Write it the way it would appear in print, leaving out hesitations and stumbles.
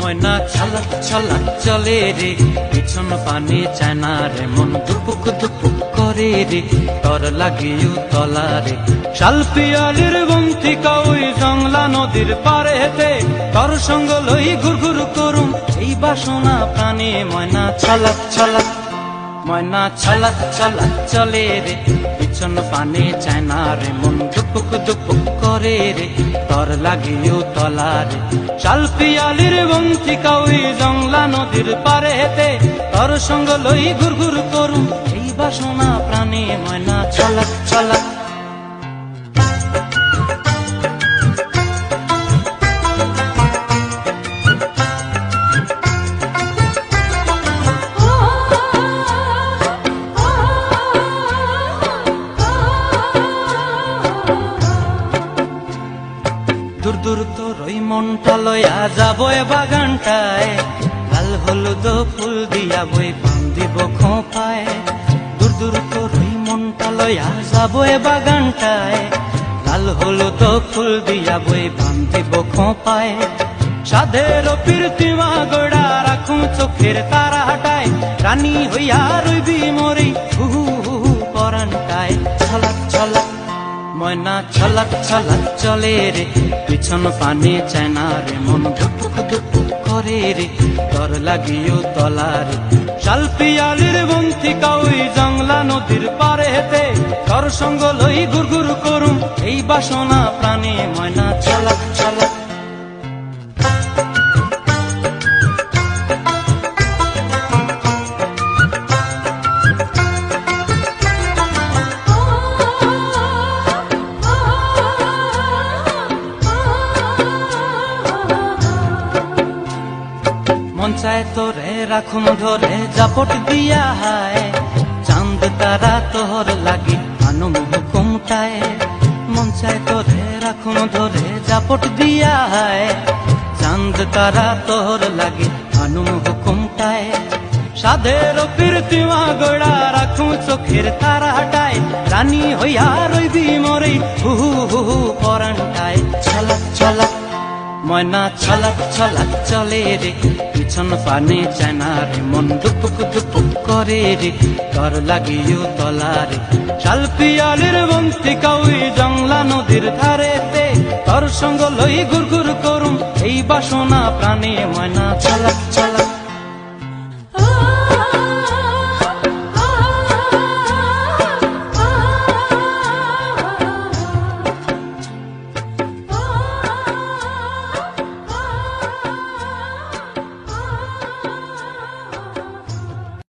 ময়না ছলক ছলক চলে রে, পিছন পানে চায় না রে, মন দুপুক দুপুক করে রে, তর লাগিও তলা রে। শালপিয়ালির বন্তিকা ওই জংলা নদীর পারে হেতে, তর সঙ্গ লই ঘুর ঘুর করুম এই বাসনা প্রাণে। ময়না ছলক ছলক, ময়না ছলক ছলক চলে রে, পিছন পানে চায় না রে, মন দুপুক দুপুক করে রে, তর লাগিও তলা রে। শালপিয়ালির বন্তিকা ওই জংলা নদীর পারে হেতে, তর সঙ্গ লই ঘুর ঘুর করুম এই বাসনা প্রাণে। ময়না ছলক ছলক। দূর দূর তোর ওই মনটা লয়া যাবো এ বাগানটায়, লাল হলুদ ফুল দিয়া বই বান্ধিব খোঁপায়। দূর দূর তোর ওই মনটা লয়া যাবো এ বাগানটায়, লাল হলুদ ফুল দিয়া বই বান্ধিব খোঁপায়। সাধের প্রীতিমা গোড়া রাখুম চোখের তারা হাটায়, রানী হইয়া রইবি মরি হু হু পরানটায়। ছলক ছলক, ময়না ছলক ছলক চলে রে, পিছন পানে চায় না রে, মন ধুপুক ধুপুক করে রে, তর লাগিও তলা রে। শালপিয়ালির বন্তিকা ওই জংলা নদীর পারে হেতে, তর সঙ্গ লই ঘুর ঘুর করুম এই বাসনা প্রাণে। ময়না ছলক ছলক। মন চায় তোরে রাখুম ধরে জাপট দিয়া হায়, চাঁদ তারা তোর লাগি আনুম হুকুমটায়। মন চায় তোরে রাখুম ধরে জাপট দিয়া হায়, চাঁদ তারা তোর লাগি আনুম হুকুমটায়। সাধের প্রীতিমা গোড়া রাখুম চোখের তারা হাটায়, রানী হইয়া রইবি মরে হু হু পরানটায়। ছলক ছলক, ময়না ছলক ছলক চলে রে, পিছন পানে চায় না রে, মন দুপুক দুপুক করে রে, তর লাগিও তলা রে। শালপিয়ালির বন্তিকা ওই জংলা নদীর ধারেতে, তর সঙ্গ লই ঘুর ঘুর করুম এই বাসনা প্রাণে। ময়না ছলক ছলক।